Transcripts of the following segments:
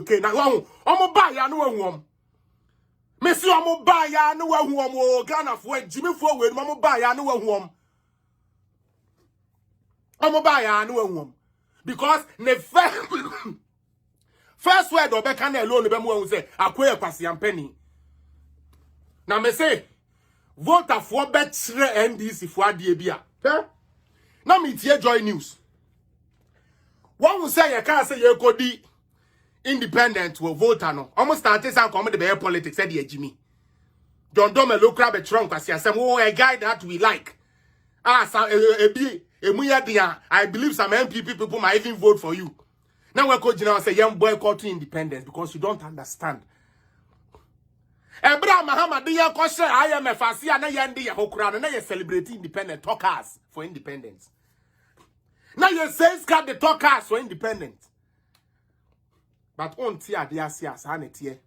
okay na omo ba ya no wahu me si omo ba ya no wahu o Ghana fo Jimmy fo we omo ba ya no wahu omo ba ya no wahu because ne first word obeka na alone be mo wahu say akoye kwasiampani na me say voter for betre NDC for adie bia na me tie Joy News one will say you can't say you could be independent will vote no almost started some come the politics said the Jimmy John Dome look grab a trunk as you say a guy that we like I believe some MPP people might even vote for you now we're going to say young boycotting independence because you don't understand Abraham Muhammad dia question IMF asia na yende ya hokura na you celebrate independent talkers for independence. Now you say got the talkers for independent. But on tia dia sia sanetie.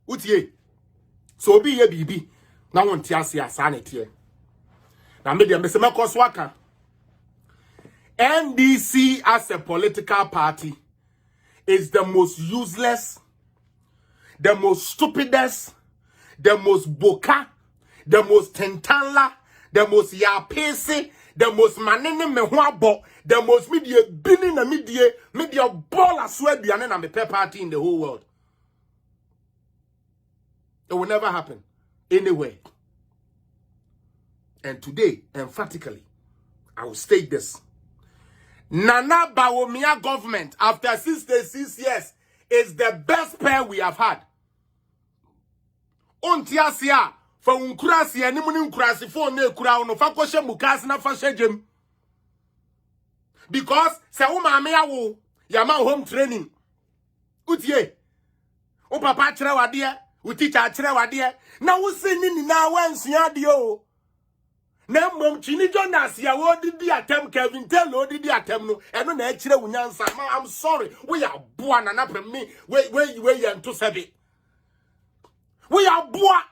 Utie. So be ye bibi. Na on tia sia sanetie. Na me dia me se makoswaka. NDC as a political party is the most useless, the most stupidest, the most boka, the most tentala, the most yapese, the most manene mehuabo, the most media binning a media ball as well be an enemy party in the whole world. It will never happen anywhere. And today, emphatically, I will state this. Nana Bawumia government after 66 years is the best pair we have had. Ontiasia for unkrasi and unkrasi for ne crown of Fakosha Mukas na fashajem. Because Sauma Meawo Yama home training. Utie. O papa trewadia, u teacher trewadia. Now we singing now once yadio. Nembom chini Jonas ya wo didi atem Kevin tell no didi atem no eno na ekire wunyansa I'm sorry we are boa na pe me we to sebe we are boa.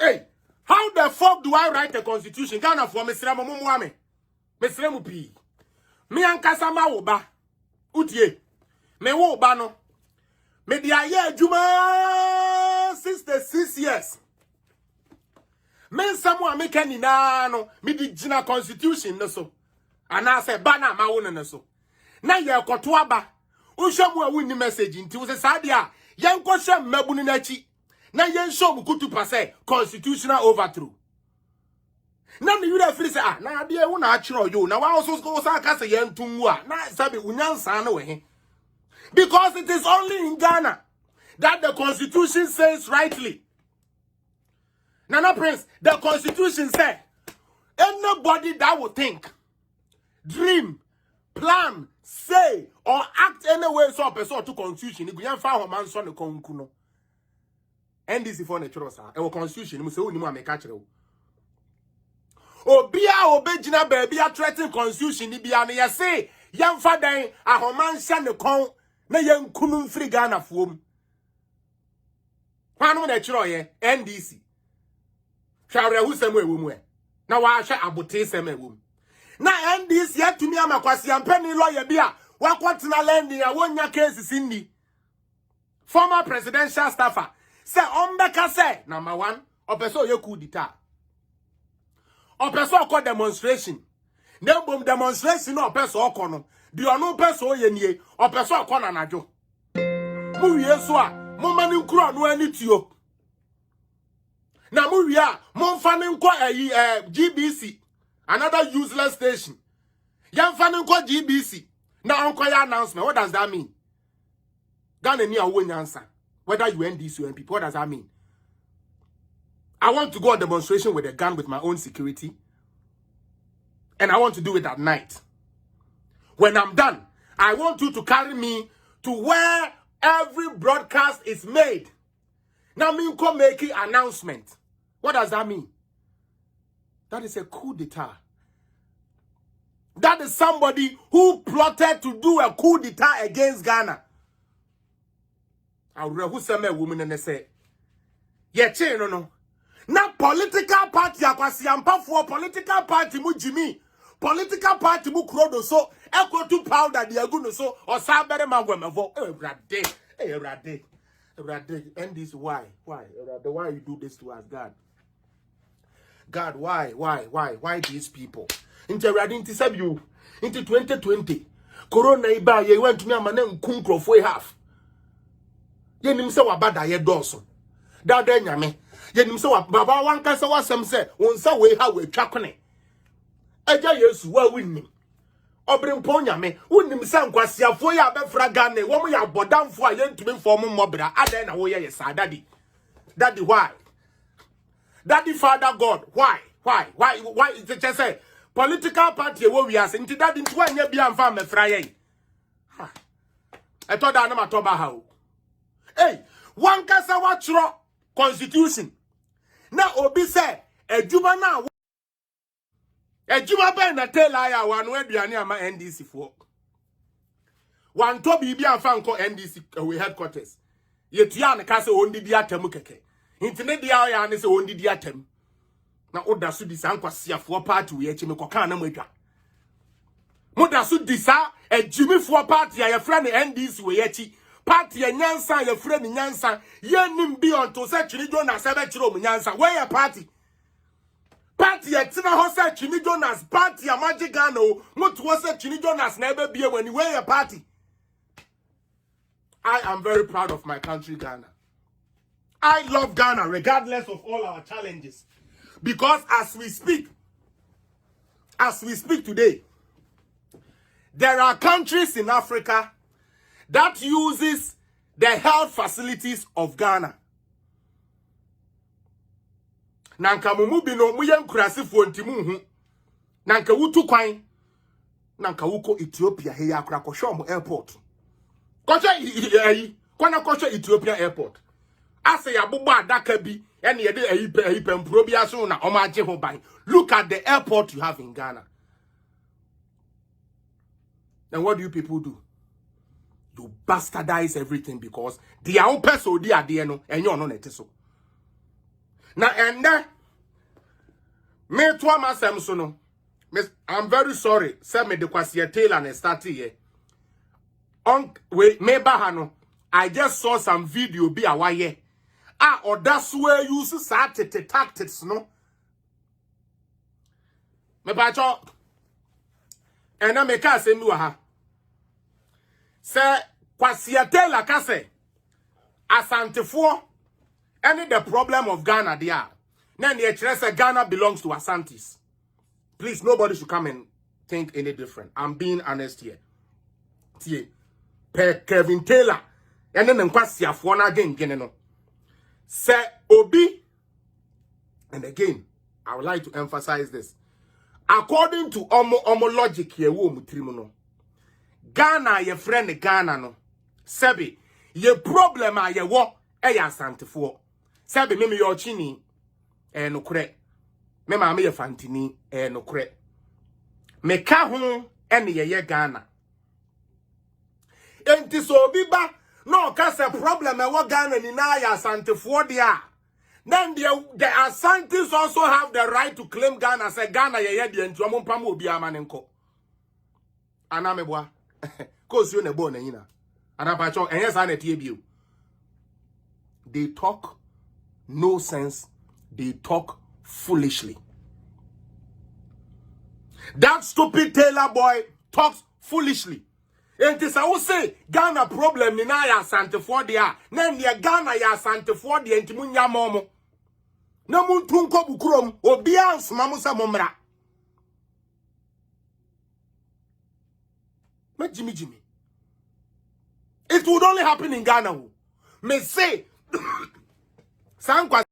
Hey, how the fuck do I write a constitution Ghana for mesra mo mo ame mesra mu pi me ankasa ma wo ba utie me wo ba no me dia ye adwuma 66 years. Men someone make any no me di gina constitution no so and I say bana ma won no so na ye koto aba unhwemu a wonni message nti wo se sadia yen ko hwe mabunu na chi na yen show bukutu pase constitutional overthrow na me yura free say na ade e wo na akiro yo na wa so go sa ka say yen tunwu a na sabe unyansa na we because it is only in Ghana that the constitution says rightly. Nana Prince, the constitution said, anybody that will think, dream, plan, say, or act any way so person to constitution, you can find a man son of Konkuno. And this is for natural, sir. Our constitution, we say, we make catch you. Obia obejina baby a threatening constitution, ni bia na say, young father, a homan shan the con, na young kunun free Ghana foam. Pano natural, NDC. Shawre hu semwe wumwe na wa hwe abote seme wum na NDC atumi amakwasi ampani lawyer bia wa kwatena landing a wonya case sindi former presidential staffer say ombeka say number 1 opeso ye coup d'etat opeso ko demonstration na bom demonstration no opeso okono di ono opeso ye nie opeso okono anajo mu wie so a mo mani nkuro no anituo na muria monfane nko GBC another useless station yamfane nko GBC na onko ya announcement. What does that mean? Ghana ni awo nyansa whether you NDC or MP. What does that mean? I want to go on demonstration with a gun with my own security and I want to do it at night. When I'm done, I want you to carry me to where every broadcast is made. Now me come making announcement. What does that mean? That is a coup d'etat. That is somebody who plotted to do a coup d'etat against Ghana. I who some woman and say, yeah, no. Now political party akwasiampa for political party mu Jimmy political party mu krodo so equal to powder the aguno so or sabere magwemevo Rade, and this why you do this to us, God, why these people? Into Radin to sub you into 2020. Corona iba ye went to me amane nkunkro for half. Ye nim se wabada ye doso. Da den nyame. Ye nim se baba wan kasa wasem se wonsa we ha we twakone. Eja Yesu wa winnim. Obrimpo nyame wonnim se nkwasiafo ya befra Ghana wo mo ya bodamfo a ye ntumi form mobra adan na wo ye sa daddy why? Daddy Father God, why? It just say political party we are saying that into one year be am me fraye. I thought that no matter how. Hey, one kasa watchro constitution. Now obi say ejuma na ejuma be na tell aya one we duane ama NDC for. One to bibi am fa nko NDC we headquarters. Yetua ne kasa ondi di atemu keke. Internet dia ya ne se ondi di atemu. Na oda su di sa nkwasiafo party we echi me koka na mwadwa. Moda su di sa ejimifo party ya friend NDC we echi. Party ya nyansa ya friend nyansa ye nim bi onto se Chini Jonas ebe chiro mu nyansa. Where ya party? Party ya tina ho se Chini Jonas party ya Magic Ghana o. Mutu wo se Chini Jonas na ebe biye wani where ya party? I am very proud of my country Ghana. I love Ghana regardless of all our challenges. Because as we speak today, there are countries in Africa that uses the health facilities of Ghana. Nanka mumubi no muyen kurasifo ntimu hu. Nanka wutu kwan. Nanka wuko Ethiopia he ya kura kosho airport. Kosho Ethiopia airport. Ase ya bubu adaka bi ene ye de pempro bi aso na omaje ho ban. Look at the airport you have in Ghana. Then what do you people do? You bastardize everything because the own person di ade no enyo no nete so. Na ende me to amasem so no. I'm very sorry. Say me de kwase Taylor na start here. On we me ba ha no. I just saw some video be awaye. Or that's where you use certain tactics, no? Me bacho. And I make us say no ha. Say kwasiate la kase. Asante for any the problem of Ghana there. Then the say Ghana belongs to Asantis. Please, nobody should come and think any different. I'm being honest here. See, Kevin Taylor. And then kwasiafo na again no. Say Obi, and again, I would like to emphasize this. According to Omo logic here, no. Ghana, your friend Ghana, no. Sebi, ye problem a ye wo, ya santifo. Sebi, mimi yo chini, no kre. Me ma me ye fantini, no kre. Me ka ho, ye Ghana. Enti so Obi ba, no, cause a problem and what Ghana ni na ya Asante for dia. Then the Asantes also have the right to claim Ghana. Say Ghana ye the entuamo pam obi amanenko. Anamebwa. Cause you ne bo na yina. Anapacho enye sa na tie bio. They talk no sense. They talk foolishly. That stupid Taylor boy talks foolishly. And this I will say Ghana problem ni na ya Asante for dia. Then the Ghana ya Asante for dia entimunya momo. Na muntu nko bukurom obi ansma musa momra. Ma Jimmy. It would only happen in Ghana. Me say Sankwa